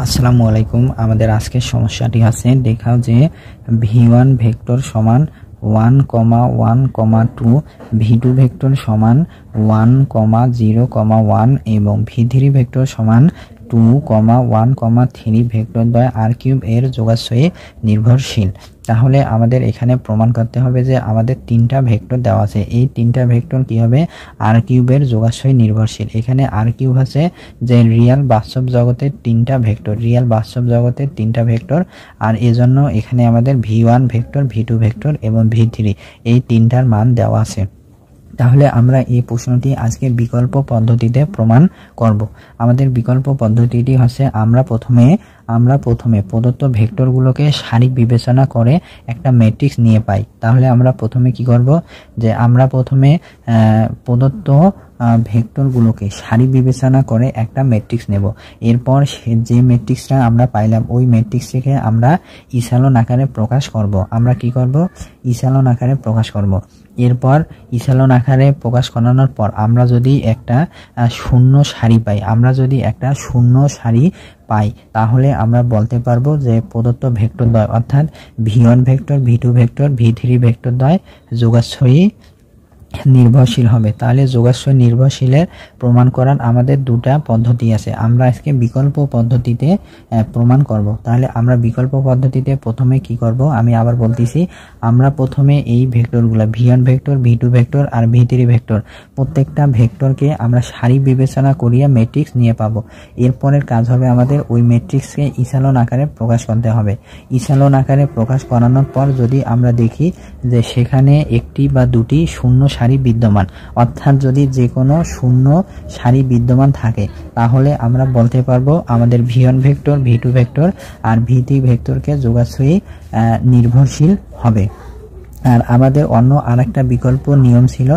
আসসালামু আলাইকুম। আমাদের আজকের সমস্যাটি আছে, দেখাও যে v1 ভেক্টর সমান 1,1,2, v2 ভেক্টর সমান 1,0,1 এবং v3 ভেক্টর সমান 2,1,3 ভেক্টর দ্বয় r³ এর যোগাশ্রয়ে নির্ভরশীল। তাহলে আমাদের এখানে প্রমাণ করতে হবে যে আমাদের তিনটা ভেক্টর দেওয়া আছে, এই তিনটা ভেক্টর কি হবে, r³ এর যোগাশ্রয়ে নির্ভরশীল। এখানে r³ আছে যে রিয়েল বাস্তব জগতের তিনটা ভেক্টর, আর এজন্য এখানে আমাদের v1 ভেক্টর, v2 ভেক্টর এবং v3 এই তিনটার মান দেওয়া আছে। তাহলে আমরা এই প্রশ্নটি আজকে বিকল্প পদ্ধতিতে প্রমাণ করব। আমাদের বিকল্প পদ্ধতিটি হচ্ছে আমরা প্রথমে প্রদত্ত ভেক্টরগুলোকে সারি বিবেচনা করে একটা ম্যাট্রিক্স নিয়ে পাই। তাহলে আমরা প্রথমে কি করব, যে আমরা প্রথমে প্রদত্ত ভেক্টরগুলোকে সারি বিবেচনা করে একটা ম্যাট্রিক্স নেব। এরপর যে ম্যাট্রিক্সটা আমরা পাইলাম ওই ম্যাট্রিক্সটিকে আমরা ইসালন আকারে প্রকাশ করব। আমরা কি করব, ইসালন আকারে প্রকাশ করব। এরপর ইসালন আকারে প্রকাশ করানোর পর আমরা যদি একটা শূন্য সারি পাই তাহলে আমরা বলতে পারবো যে প্রদত্ত ভেক্টর দ্বয় অর্থাৎ v1 vector, v2 vector, v3 vector দ্বয় যোগাশ্রয়ী নির্ভরশীল হবে। তাহলে যোগাশ্রয় নির্ভরশীলের প্রমাণ করার আমাদের দুটা পদ্ধতি আছে, আমরা আজকে বিকল্প পদ্ধতিতে প্রমাণ করব। তাহলে আমরা বিকল্প পদ্ধতিতে প্রথমে কি করব, আমি আবার বলতেছি, আমরা প্রথমে এই ভেক্টরগুলো v1 ভেক্টর, v2 ভেক্টর আর v3 ভেক্টর প্রত্যেকটা ভেক্টরকে আমরা সারি বিবেচনা করিয়া ম্যাট্রিক্স নিয়ে পাবো। এরপরের কাজ হবে আমাদের ওই ম্যাট্রিক্সকে ইসালন আকারে প্রকাশ করতে হবে। ইসালন আকারে প্রকাশ করানোর পর যদি আমরা দেখি যে সেখানে একটি বা দুটি শূন্য সারি বিদ্যমান, অর্থাৎ যদি যে কোনো শূন্য সারি বিদ্যমান থাকে তাহলে আমরা বলতে পারবো আমাদের v1 ভেক্টর, v2 ভেক্টর আর v3 ভেক্টরকে যোগাশ্রয়ী নির্ভরশীল হবে। আর আমাদের অন্য আরেকটা বিকল্প নিয়ম ছিল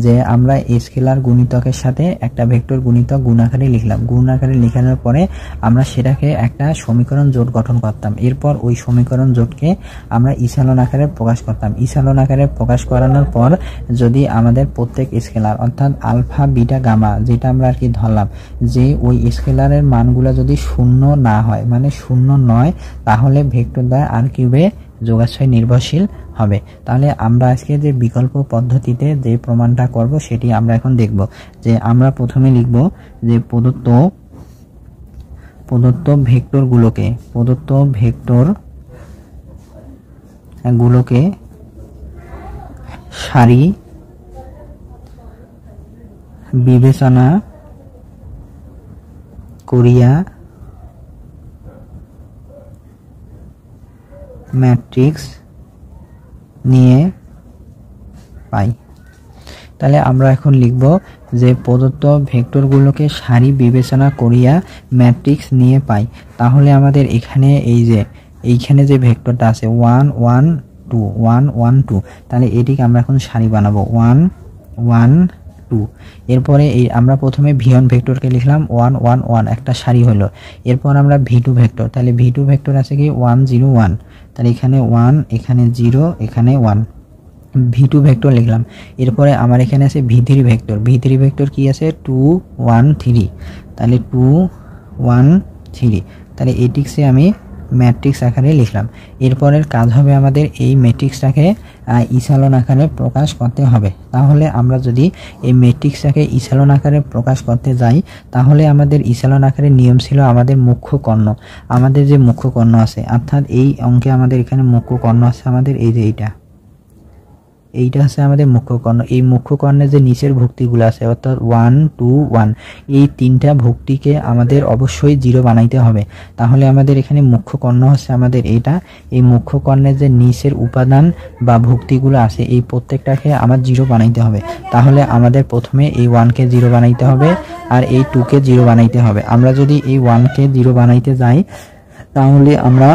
যে আমরা স্কেলার গুণিতকের সাথে একটা ভেক্টর গুণিতক গুণ আকারে লিখলাম, গুণ আকারে লেখানোর পরে আমরা সেটাকে একটা সমীকরণ জোট গঠন করতাম। এরপর ওই সমীকরণ জোটকে আমরা ইসালন আকারে প্রকাশ করতাম। ইসালন আকারে প্রকাশ করানোর পর যদি আমাদের প্রত্যেক স্কেলার অর্থাৎ আলফা, বিটা, গামা যেটা আমরা আর কি ধরলাম, যে ওই স্কেলারের মানগুলো যদি শূন্য না হয়, মানে শূন্য নয়, তাহলে ভেক্টর দ্বয় r³ যোগাশ্রয় নির্ভরশীল হবে। তাহলে আমরা আজকে যে বিকল্প পদ্ধতিতে যে প্রমাণটা করব সেটি আমরা এখন দেখব। যে আমরা প্রথমে লিখব যে প্রদত্ত ভেক্টরগুলোকে সারি বিবেচনা করিয়া ম্যাট্রিক্স নিয়ে পাই। তাহলে আমরা এখন লিখব যে প্রদত্ত ভেক্টরগুলোকে সারি বিবেচনা করিয়া ম্যাট্রিক্স নিয়ে পাই। তাহলে আমাদের এইখানে যে ভেক্টরটা আছে 1 1 2 1 1 2, তাহলে এটিকে আমরা এখন সারি বানাবো 1 1 2। এরপরে আমরা প্রথমে v1 ভেক্টরকে লিখলাম 1 1 1, একটা সারি হলো। এরপর আমরা v2 ভেক্টর, তাহলে v2 ভেক্টর আছে কি 1 0 1, তাহলে এখানে 1, এখানে 0, এখানে 1, v2 ভেক্টর লিখলাম। এরপরে আমার এখানে আছে v3 ভেক্টর কি আছে 2 1 3, তাহলে 2 1 3, তাহলে এটিকে আমি ম্যাট্রিক্স আকারে লিখলাম। এরপরের কাজ হবে আমাদের এই ম্যাট্রিক্সটাকে ইসালন আকারে প্রকাশ করতে হবে। তাহলে আমরা যদি এই ম্যাট্রিক্সটাকে ইসালন আকারে প্রকাশ করতে যাই তাহলে আমাদের ইসালন আকারে নিয়ম ছিল আমাদের মুখ্য কর্ণ, আমাদের যে মুখ্য কর্ণ আছে, অর্থাৎ এই অঙ্কে আমাদের এখানে মুখ্য কর্ণ আছে আমাদের এই যে এইটা হচ্ছে আমাদের মুখ্য কর্ণ। এই মুখ্য কর্ণের যে নিচের ভুক্তিগুলো আছে অর্থাৎ 1 2 1, এই তিনটা ভুক্তিকে আমাদের অবশ্যই 0 বানাইতে হবে। তাহলে আমাদের এখানে মুখ্য কর্ণ হচ্ছে আমাদের এইটা, এই মুখ্য কর্ণের যে নিচের উপাদান বা ভুক্তিগুলো আছে এই প্রত্যেকটাকে আমার 0 বানাইতে হবে। তাহলে আমাদের প্রথমে এই 1কে 0 বানাইতে হবে আর এই 2কে 0 বানাইতে হবে। আমরা যদি এই 1কে 0 বানাইতে যাই তাহলে আমরা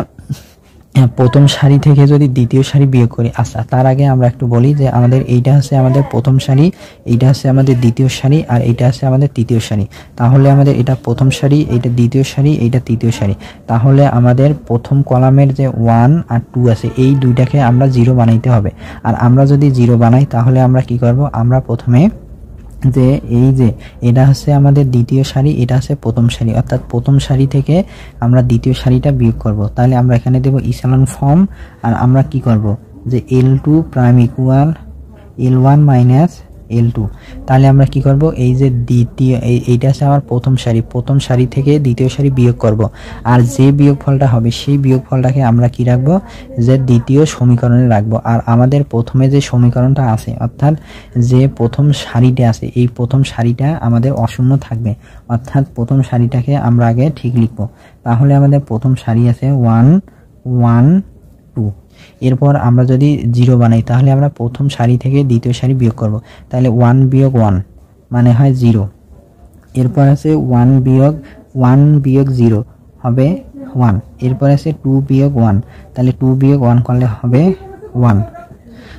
প্রথম সারি থেকে যদি দ্বিতীয় সারি বিয়োগ করি, আচ্ছা তার আগে আমরা একটু বলি যে আমাদের এইটা হচ্ছে আমাদের প্রথম সারি, এইটা হচ্ছে আমাদের দ্বিতীয় সারি আর এইটা হচ্ছে আমাদের তৃতীয় সারি। তাহলে আমাদের এটা প্রথম সারি, এইটা দ্বিতীয় সারি, এইটা তৃতীয় সারি। তাহলে আমাদের প্রথম কলামের যে 1 আর 2 আছে এই দুইটাকে আমরা 0 বানাইতে হবে। আর আমরা যদি 0 বানাই তাহলে আমরা কি করব, আমরা প্রথমে যে এই যে এটা হচ্ছে আমাদের দ্বিতীয় সারি, এটা হচ্ছে প্রথম সারি, অর্থাৎ প্রথম সারি থেকে আমরা দ্বিতীয় সারিটা বিয়োগ করব। তাহলে আমরা এখানে দেব ইসেলন ফর্ম, আর আমরা কি করব যে L2 prime equal L1 minus L2। তাহলে আমরা কি করব, এই যে দ্বিতীয় এইটা আছে আমার প্রথম সারি, প্রথম সারি থেকে দ্বিতীয় সারি বিয়োগ করব, আর যে বিয়োগফলটা হবে সেই বিয়োগফলটাকে আমরা কি রাখবো, যে দ্বিতীয় সমীকরণে রাখবো। আর আমাদের প্রথমে যে সমীকরণটা আছে, অর্থাৎ যে প্রথম সারিটা আছে, এই প্রথম সারিটা আমাদের অশূন্য থাকবে, অর্থাৎ প্রথম সারিটাকে আমরা আগে ঠিক লিখবো। তাহলে আমাদের প্রথম সারি আছে 1 1 2। এরপর আমরা যদি 0 বানাই তাহলে আমরা প্রথম সারি থেকে দ্বিতীয় সারি বিয়োগ করব। তাহলে 1 বিয়োগ 1 মানে হয় 0। এরপর আছে 1 বিয়োগ 0 হবে 1। এরপর আছে 2 বিয়োগ 1, তাহলে 2 বিয়োগ 1 করলে হবে 1।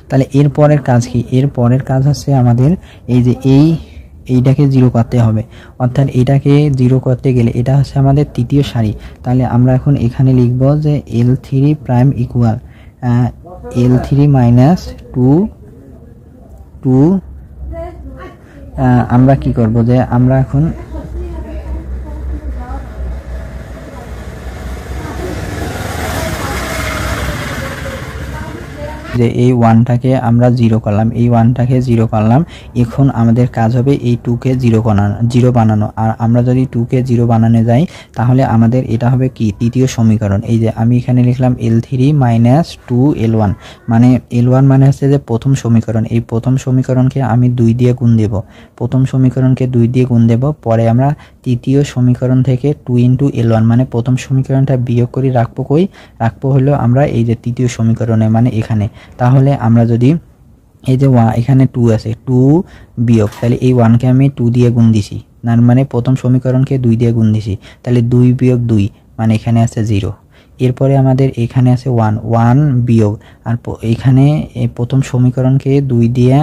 তাহলে এরপরের কাজ কি, এরপরের কাজ হচ্ছে আমাদের এই যে এইটাকে 0 করতে হবে, অর্থাৎ এটাকে 0 করতে গেলে এটা হচ্ছে আমাদের তৃতীয় সারি। তাহলে আমরা এখন এখানে লিখব যে L3 prime equal L3 minus 2 আমরা কি করব যে আমরা এখন যে এই 1টাকে আমরা 0 করলাম, এই 1টাকে 0 করলাম। এখন আমাদের কাজ হবে এই 2কে 0 বানানো। আর আমরা যদি 2কে 0 বানানো যাই তাহলে আমাদের এটা হবে কি, তৃতীয় সমীকরণ। এই যে আমি এখানে লিখলাম L3 মাইনাস 2 L1, মানে L1 মানে হচ্ছে যে প্রথম সমীকরণ। এই প্রথম সমীকরণকে আমি 2 দিয়ে গুণ দেব, প্রথম সমীকরণকে 2 দিয়ে গুণ দেব। পরে আমরা তৃতীয় সমীকরণ থেকে 2 ইন্টু L1 মানে প্রথম সমীকরণটা বিয়োগ করে রাখবো হলো আমরা এই যে তৃতীয় সমীকরণে, মানে এখানে। তাহলে আমরা যদি এই যে এখানে 2 আছে, 2 বিয়োগ, তাহলে এই 1কে আমি 2 দিয়ে গুণ দিছি, তার মানে প্রথম সমীকরণকে 2 দিয়ে গুণ দিছি। তাহলে 2 বিয়োগ 2 মানে এখানে আছে 0। এরপরে আমাদের এখানে আছে 1 বিয়োগ, আর এখানে প্রথম সমীকরণকে 2 দিয়ে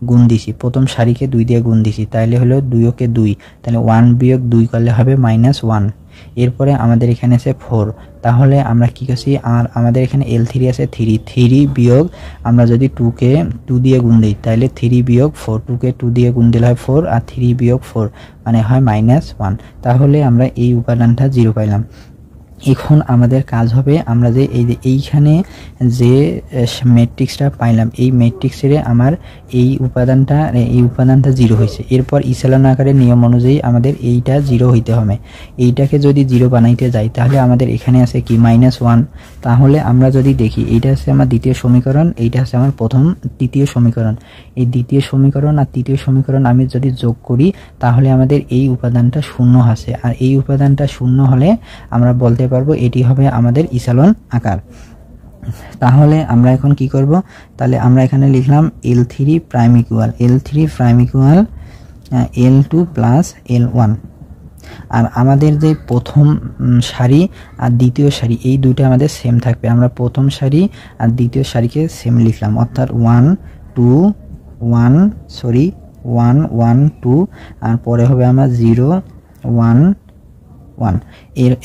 গুণ দিছি, প্রথম সারিকে 2 দিয়ে গুণ দিছি, তাহলে হলো 2 কে 2, তাহলে 1 বিয়োগ 2 করলে হবে -1। এরপরে আমাদের এখানে আছে 4। তাহলে আমরা কি করছি, আর আমাদের এখানে L3 আছে 3 বিয়োগ, আমরা যদি 2কে 2 দিয়ে গুণ দিই তাহলে 3 বিয়োগ 4, 2কে 2 দিয়ে গুণ দিলে হয় 4, আর 3 বিয়োগ 4 মানে হয় -1। তাহলে আমরা এই উপাদানটা 0 পাইলাম। এখন আমাদের কাজ হবে আমরা যে এই যে এইখানে যে ম্যাট্রিক্সটা পাইলাম, এই ম্যাট্রিক্সের আমার এই উপাদানটা 0 হয়েছে। এরপর ইসেলন আকারের নিয়ম অনুযায়ী আমাদের এইটা 0 হইতে হবে। এইটাকে যদি 0 বানাইতে যাই তাহলে আমাদের এখানে আছে কি -1। তাহলে আমরা যদি দেখি এইটা হচ্ছে আমার দ্বিতীয় সমীকরণ, এইটা হচ্ছে আমার তৃতীয় সমীকরণ। এই দ্বিতীয় সমীকরণ আর তৃতীয় সমীকরণ আমি যদি যোগ করি তাহলে আমাদের এই উপাদানটা 0 আছে, আর এই উপাদানটা 0 হলে আমরা বলতে পারবো এটি হবে আমাদের ইসেলন আকার। তাহলে আমরা এখন কি করব, তাহলে আমরা এখানে লিখলাম L3 prime equal L2 plus L1। আর আমাদের যে প্রথম সারি আর দ্বিতীয় সারি এই দুটো আমাদের সেম থাকবে, আমরা প্রথম সারি আর দ্বিতীয় সারিকে সেম লিখলাম, অর্থাৎ 1 1 2, আর পরে হবে আমার 0 1 1।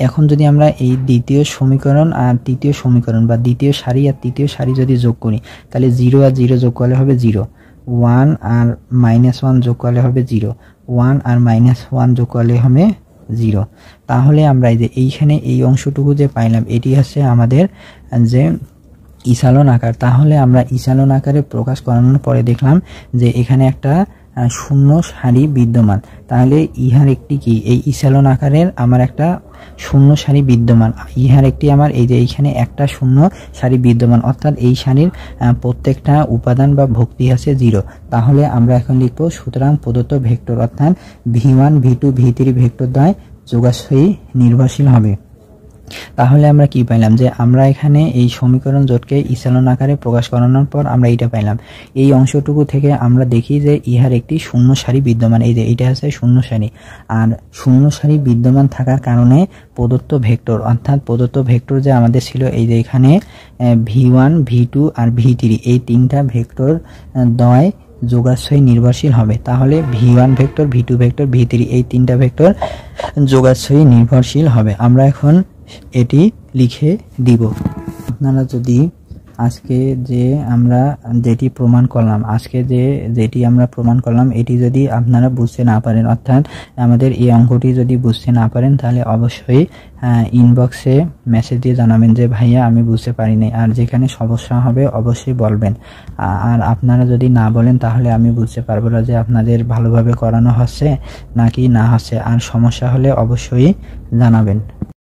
এখন যদি আমরা এই দ্বিতীয় সমীকরণ আর তৃতীয় সমীকরণ বা দ্বিতীয় সারি আর তৃতীয় সারি যদি যোগ করি তাহলে 0 আর 0 যোগ করলে হবে 0, 1 আর -1 যোগ করলে হবে 0, 1 আর -1 যোগ করলে হবে 0। তাহলে আমরা এই যে এইখানে এই অংশটুকু যে পাইলাম এটি হচ্ছে আমাদের যে ইসেলন আকার। তাহলে আমরা ইসেলন আকারে প্রকাশ করানোর পরে দেখলাম যে এখানে একটা শূন্য সারি বিদ্যমান। তাহলে ইহার একটি কি, এই ইসেলন আকারের আমার একটা শূন্য সারি বিদ্যমান, ইহার একটি আমার এই যে এইখানে একটা শূন্য সারি বিদ্যমান, অর্থাৎ এই সারির প্রত্যেকটা উপাদান বা ভক্তি আছে 0। তাহলে আমরা এখন লিখব সুতরাং প্রদত্ত ভেক্টর অর্থাৎ v1 v2 v3 ভেক্টর দ্বয় যোগাশ্রয়ী নির্ভরশীল হবে। তাহলে আমরা কি পাইলাম যে আমরা এখানে এই সমীকরণ জোটকে ইসেলন আকারে প্রকাশ করানোর পর আমরা এটা পাইলাম। এই অংশটুকু থেকে আমরা দেখি যে ইহার একটি শূন্য সারি বিদ্যমান, এই যে এটা হচ্ছে শূন্য সারি। আর শূন্য সারি বিদ্যমান থাকার কারণে প্রদত্ত ভেক্টর অর্থাৎ প্রদত্ত ভেক্টর যে আমাদের ছিল এই যে এখানে v1 v2 আর v3 এই তিনটা ভেক্টর দ্বয় যোগাশ্রয়ী নির্ভরশীল হবে। তাহলে v1 vector v2 vector v3 এই তিনটা ভেক্টর যোগাশ্রয়ী নির্ভরশীল হবে। আমরা এখন এটি লিখে দিব। আপনারা যদি আজকে যে আমরা যেটি প্রমাণ করলাম এটি যদি আপনারা বুঝতে না পারেন, অর্থাৎ আমাদের এই অঙ্কটি যদি বুঝতে না পারেন, তাহলে অবশ্যই ইনবক্সে মেসেজ দিয়ে জানাবেন যে ভাইয়া আমি বুঝতে পারিনি। আর যেখানে সমস্যা হবে অবশ্যই বলবেন। আর আপনারা যদি না বলেন তাহলে আমি বুঝতে পারবো না যে আপনাদের ভালোভাবে করানো হচ্ছে নাকি না হচ্ছে। আর সমস্যা হলে অবশ্যই জানাবেন।